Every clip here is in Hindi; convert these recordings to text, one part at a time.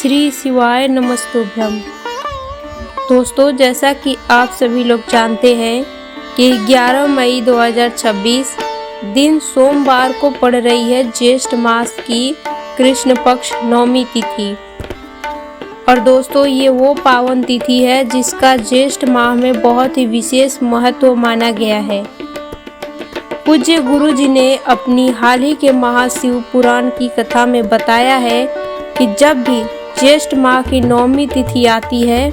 श्री शिवाय नमस्तुभ्यम। दोस्तों, जैसा कि आप सभी लोग जानते हैं कि 11 मई 2026 दिन सोमवार को पड़ रही है ज्येष्ठ मास की कृष्ण पक्ष नवमी तिथि। और दोस्तों, ये वो पावन तिथि है जिसका ज्येष्ठ माह में बहुत ही विशेष महत्व माना गया है। पूज्य गुरु जी ने अपनी हाल ही के महाशिव पुराण की कथा में बताया है कि जब भी ज्येष्ठ माह की नवमी तिथि आती है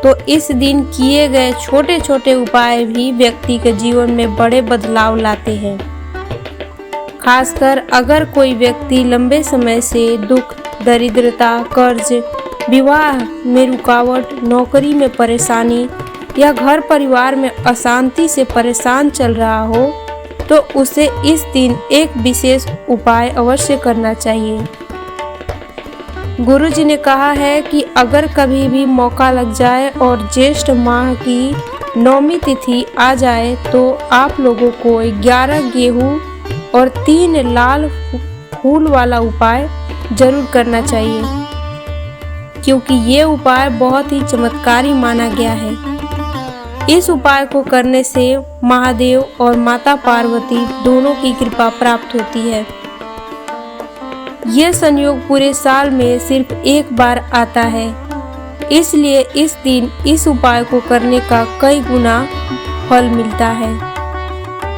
तो इस दिन किए गए छोटे छोटे उपाय भी व्यक्ति के जीवन में बड़े बदलाव लाते हैं। खासकर अगर कोई व्यक्ति लंबे समय से दुख, दरिद्रता, कर्ज, विवाह में रुकावट, नौकरी में परेशानी या घर परिवार में अशांति से परेशान चल रहा हो तो उसे इस दिन एक विशेष उपाय अवश्य करना चाहिए। गुरु जी ने कहा है कि अगर कभी भी मौका लग जाए और ज्येष्ठ माह की नवमी तिथि आ जाए तो आप लोगों को 11 गेहूं और 3 लाल फूल वाला उपाय जरूर करना चाहिए, क्योंकि ये उपाय बहुत ही चमत्कारी माना गया है। इस उपाय को करने से महादेव और माता पार्वती दोनों की कृपा प्राप्त होती है। यह संयोग पूरे साल में सिर्फ एक बार आता है, इसलिए इस दिन इस उपाय को करने का कई गुना फल मिलता है।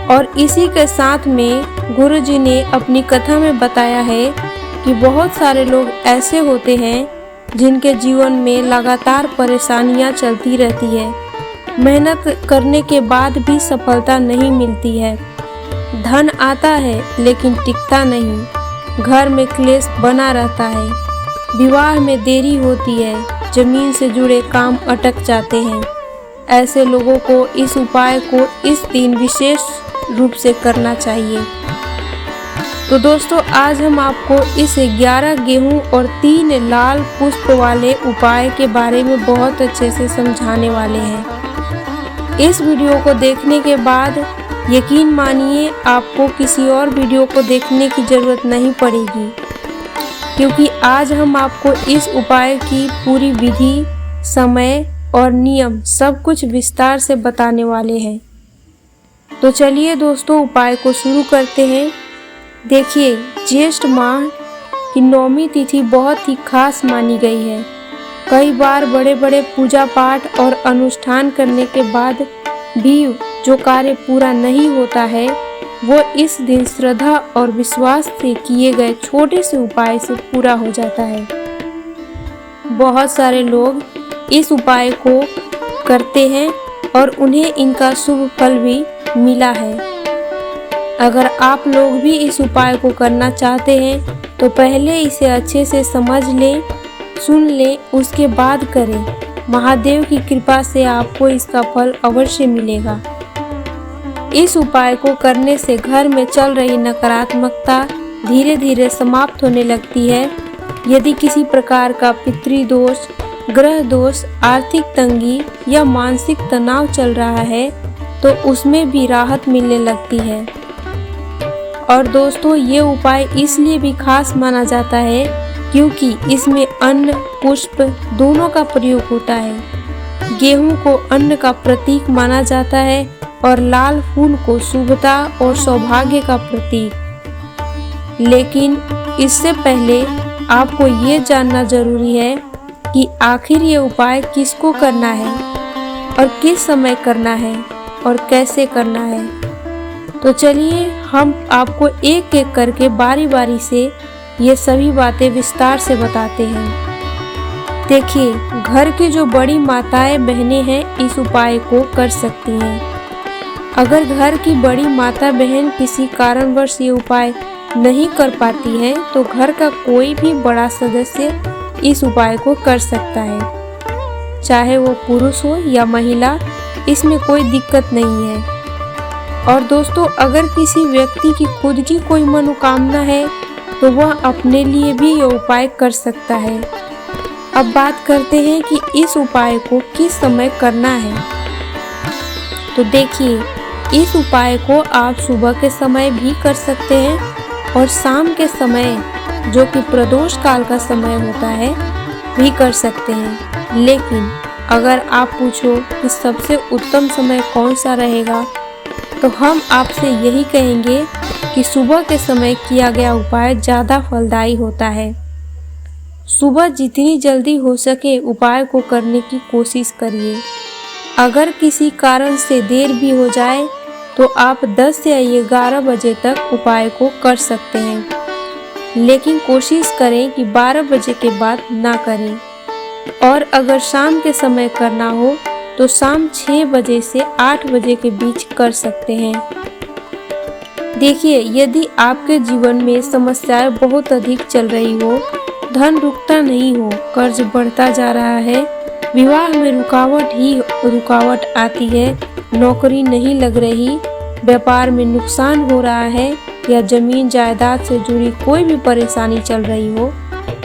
और इसी के साथ में गुरु जी ने अपनी कथा में बताया है कि बहुत सारे लोग ऐसे होते हैं जिनके जीवन में लगातार परेशानियां चलती रहती है। मेहनत करने के बाद भी सफलता नहीं मिलती है। धन आता है लेकिन टिकता नहीं। घर में क्लेश बना रहता है। विवाह में देरी होती है। जमीन से जुड़े काम अटक जाते हैं। ऐसे लोगों को इस उपाय को इस दिन विशेष रूप से करना चाहिए। तो दोस्तों, आज हम आपको इस 11 गेहूं और 3 लाल पुष्प वाले उपाय के बारे में बहुत अच्छे से समझाने वाले हैं। इस वीडियो को देखने के बाद यकीन मानिए आपको किसी और वीडियो को देखने की ज़रूरत नहीं पड़ेगी, क्योंकि आज हम आपको इस उपाय की पूरी विधि, समय और नियम सब कुछ विस्तार से बताने वाले हैं। तो चलिए दोस्तों, उपाय को शुरू करते हैं। देखिए, ज्येष्ठ माह की नवमी तिथि बहुत ही खास मानी गई है। कई बार बड़े बड़े पूजा पाठ और अनुष्ठान करने के बाद भी जो कार्य पूरा नहीं होता है वो इस दिन श्रद्धा और विश्वास से किए गए छोटे से उपाय से पूरा हो जाता है। बहुत सारे लोग इस उपाय को करते हैं और उन्हें इनका शुभ फल भी मिला है। अगर आप लोग भी इस उपाय को करना चाहते हैं तो पहले इसे अच्छे से समझ लें, सुन लें, उसके बाद करें। महादेव की कृपा से आपको इसका फल अवश्य मिलेगा। इस उपाय को करने से घर में चल रही नकारात्मकता धीरे धीरे समाप्त होने लगती है। यदि किसी प्रकार का पितृदोष, ग्रह दोष, आर्थिक तंगी या मानसिक तनाव चल रहा है तो उसमें भी राहत मिलने लगती है। और दोस्तों, ये उपाय इसलिए भी खास माना जाता है क्योंकि इसमें अन्न, पुष्प दोनों का प्रयोग होता है। गेहूं को अन्न का प्रतीक माना जाता है और लाल फूल को शुभता और सौभाग्य का प्रतीक। लेकिन इससे पहले आपको ये जानना जरूरी है कि आखिर ये उपाय किसको करना है और किस समय करना है और कैसे करना है। तो चलिए हम आपको एक एक करके बारी बारी से ये सभी बातें विस्तार से बताते हैं। देखिए, घर की जो बड़ी माताएं बहनें हैं इस उपाय को कर सकती हैं। अगर घर की बड़ी माता बहन किसी कारणवश ये उपाय नहीं कर पाती है तो घर का कोई भी बड़ा सदस्य इस उपाय को कर सकता है। चाहे वो पुरुष हो या महिला, इसमें कोई दिक्कत नहीं है। और दोस्तों, अगर किसी व्यक्ति की खुद की कोई मनोकामना है तो वह अपने लिए भी ये उपाय कर सकता है। अब बात करते हैं कि इस उपाय को किस समय करना है। तो देखिए, इस उपाय को आप सुबह के समय भी कर सकते हैं और शाम के समय, जो कि प्रदोष काल का समय होता है, भी कर सकते हैं। लेकिन अगर आप पूछो कि सबसे उत्तम समय कौन सा रहेगा, तो हम आपसे यही कहेंगे कि सुबह के समय किया गया उपाय ज़्यादा फलदायी होता है। सुबह जितनी जल्दी हो सके उपाय को करने की कोशिश करिए। अगर किसी कारण से देर भी हो जाए तो आप 10 या 11 बजे तक उपाय को कर सकते हैं, लेकिन कोशिश करें कि 12 बजे के बाद ना करें। और अगर शाम के समय करना हो तो शाम 6 बजे से 8 बजे के बीच कर सकते हैं। देखिए, यदि आपके जीवन में समस्याएं बहुत अधिक चल रही हो, धन रुकता नहीं हो, कर्ज बढ़ता जा रहा है, विवाह में रुकावट आती है, नौकरी नहीं लग रही, व्यापार में नुकसान हो रहा है या जमीन जायदाद से जुड़ी कोई भी परेशानी चल रही हो,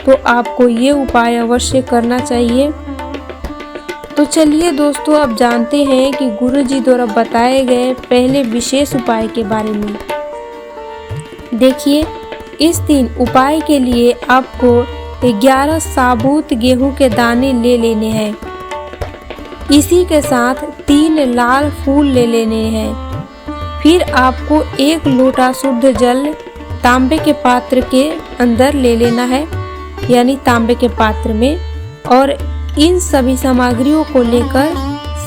तो आपको ये उपाय अवश्य करना चाहिए। तो चलिए दोस्तों, अब जानते हैं कि गुरुजी द्वारा बताए गए पहले विशेष उपाय के बारे में। देखिए, इस दिन उपाय के लिए आपको 11 साबुत गेहूं के दाने ले लेने हैं। इसी के साथ 3 लाल फूल ले लेने हैं। फिर आपको 1 लोटा शुद्ध जल तांबे के पात्र के अंदर ले लेना है, यानी तांबे के पात्र में। और इन सभी सामग्रियों को लेकर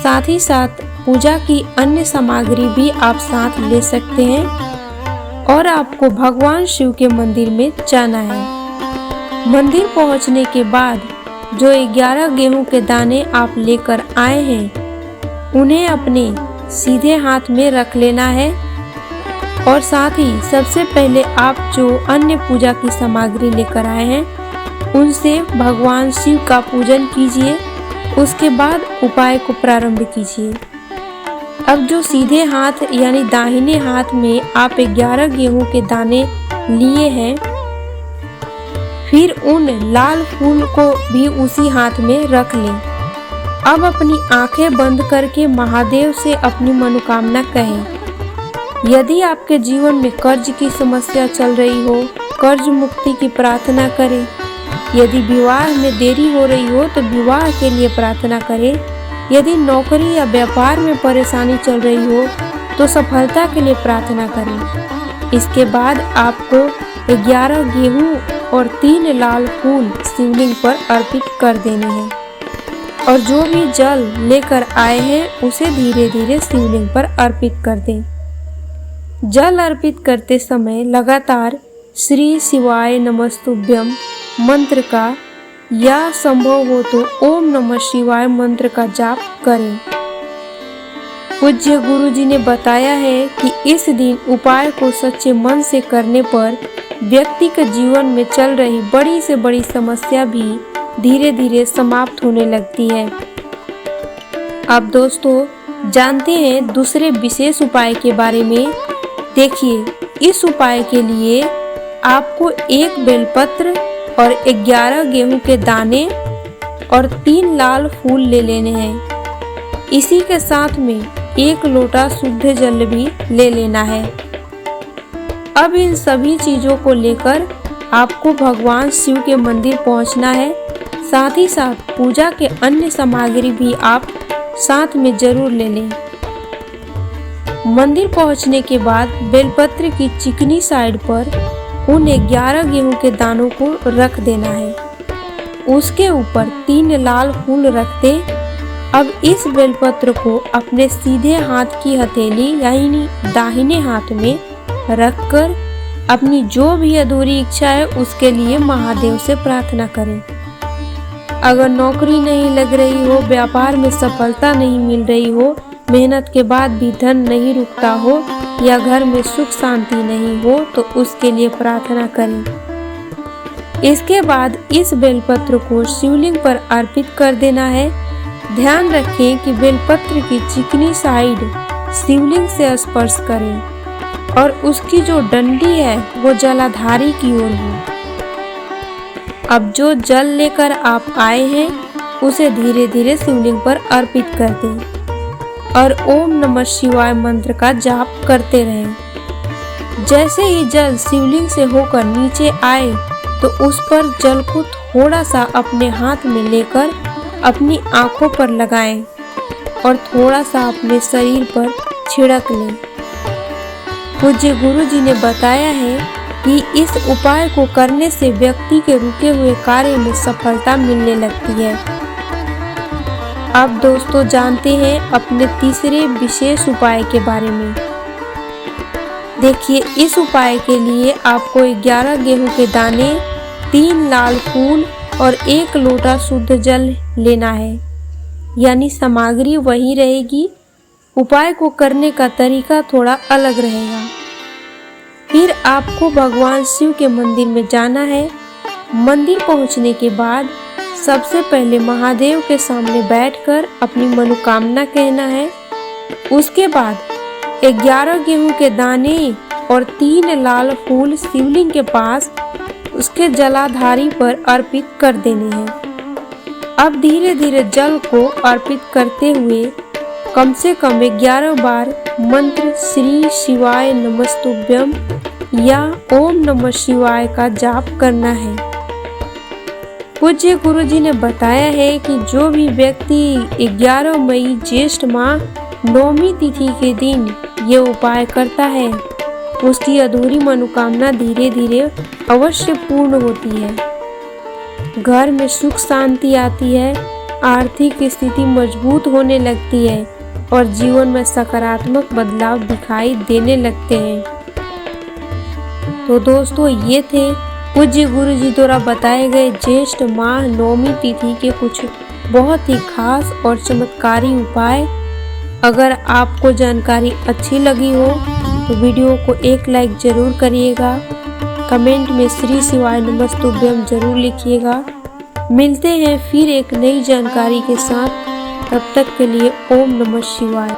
साथ ही साथ पूजा की अन्य सामग्री भी आप साथ ले सकते हैं। और आपको भगवान शिव के मंदिर में जाना है। मंदिर पहुंचने के बाद जो 11 गेहूं के दाने आप लेकर आए हैं, उन्हें अपने सीधे हाथ में रख लेना है। और साथ ही सबसे पहले आप जो अन्य पूजा की सामग्री लेकर आए हैं, उनसे भगवान शिव का पूजन कीजिए। उसके बाद उपाय को प्रारंभ कीजिए। अब जो सीधे हाथ यानी दाहिने हाथ में आप 11 गेहूं के दाने लिए हैं, फिर उन लाल फूल को भी उसी हाथ में रख लें। अब अपनी आंखें बंद करके महादेव से अपनी मनोकामना कहें। यदि आपके जीवन में कर्ज की समस्या चल रही हो, कर्ज मुक्ति की प्रार्थना करें। यदि विवाह में देरी हो रही हो तो विवाह के लिए प्रार्थना करें। यदि नौकरी या व्यापार में परेशानी चल रही हो तो सफलता के लिए प्रार्थना करें। इसके बाद आपको 11 गेहूं और 3 लाल फूल शिवलिंग पर अर्पित कर देने हैं। और जो भी जल लेकर आए हैं उसे धीरे धीरे शिवलिंग पर अर्पित कर दें। जल अर्पित करते समय लगातार श्री शिवाय नमस्तुभ्यं मंत्र का या संभव हो तो ओम नमः शिवाय मंत्र का जाप करें। पूज्य गुरुजी ने बताया है कि इस दिन उपाय को सच्चे मन से करने पर व्यक्ति के जीवन में चल रही बड़ी से बड़ी समस्या भी धीरे धीरे समाप्त होने लगती है। अब दोस्तों जानते हैं दूसरे विशेष उपाय के बारे में। देखिए, इस उपाय के लिए आपको 1 बेलपत्र और 11 गेहूं के दाने और 3 लाल फूल ले लेने हैं। इसी के साथ में 1 लोटा शुद्ध जल भी ले लेना है। अब इन सभी चीजों को लेकर आपको भगवान शिव के मंदिर पहुंचना है। साथ ही साथ पूजा के अन्य सामग्री भी आप साथ में जरूर ले लें। मंदिर पहुंचने के बाद बेलपत्र की चिकनी साइड पर उन 11 गेहूं के दानों को रख देना है। उसके ऊपर 3 लाल फूल रख दें। अब इस बेलपत्र को अपने सीधे हाथ की हथेली यानी दाहिने हाथ में रखकर अपनी जो भी अधूरी इच्छा है उसके लिए महादेव से प्रार्थना करें। अगर नौकरी नहीं लग रही हो, व्यापार में सफलता नहीं मिल रही हो, मेहनत के बाद भी धन नहीं रुकता हो या घर में सुख शांति नहीं हो, तो उसके लिए प्रार्थना करें। इसके बाद इस बेलपत्र को शिवलिंग पर अर्पित कर देना है। ध्यान रखें कि बेलपत्र की चिकनी साइड शिवलिंग से स्पर्श करें और उसकी जो डंडी है वो जलाधारी की ओर हो। अब जो जल लेकर आप आए हैं उसे धीरे धीरे शिवलिंग पर अर्पित कर दें और ओम नमः शिवाय मंत्र का जाप करते रहें। जैसे ही जल शिवलिंग से होकर नीचे आए तो तो उस पर जल को थोड़ा सा अपने हाथ में लेकर अपनी आंखों पर लगाएं और थोड़ा सा अपने शरीर पर छिड़क लें। पूज्य गुरु जी ने बताया है कि इस उपाय को करने से व्यक्ति के रुके हुए कार्य में सफलता मिलने लगती है। अब दोस्तों जानते हैं अपने तीसरे विशेष उपाय के बारे में। देखिए, इस उपाय के लिए आपको 11 गेहूं के दाने, 3 लाल फूल और 1 लोटा शुद्ध जल लेना है। यानी सामग्री वही रहेगी, उपाय को करने का तरीका थोड़ा अलग रहेगा। फिर आपको भगवान शिव के मंदिर में जाना है। मंदिर पहुंचने के बाद सबसे पहले महादेव के सामने बैठकर अपनी मनोकामना कहना है। उसके बाद 11 गेहूं के दाने और 3 लाल फूल शिवलिंग के पास उसके जलाधारी पर अर्पित कर देने हैं। अब धीरे धीरे जल को अर्पित करते हुए कम से कम 11 बार मंत्र श्री शिवाय नमस्तुभ्यं या ओम नमः शिवाय का जाप करना है। पूज्य गुरु जी ने बताया है कि जो भी व्यक्ति 11 मई ज्येष्ठ माह नौमी तिथि के दिन ये उपाय करता है, उसकी अधूरी मनोकामना धीरे धीरे अवश्य पूर्ण होती है। घर में सुख शांति आती है, आर्थिक स्थिति मजबूत होने लगती है और जीवन में सकारात्मक बदलाव दिखाई देने लगते हैं। तो दोस्तों, ये थे पूज्य गुरु जी द्वारा बताए गए ज्येष्ठ माह नौमी तिथि के कुछ बहुत ही खास और चमत्कारी उपाय। अगर आपको जानकारी अच्छी लगी हो तो वीडियो को एक लाइक जरूर करिएगा। कमेंट में श्री शिवाय नमस्तुभ्यं जरूर लिखिएगा। मिलते हैं फिर एक नई जानकारी के साथ, तब तक के लिए ओम नमः शिवाय।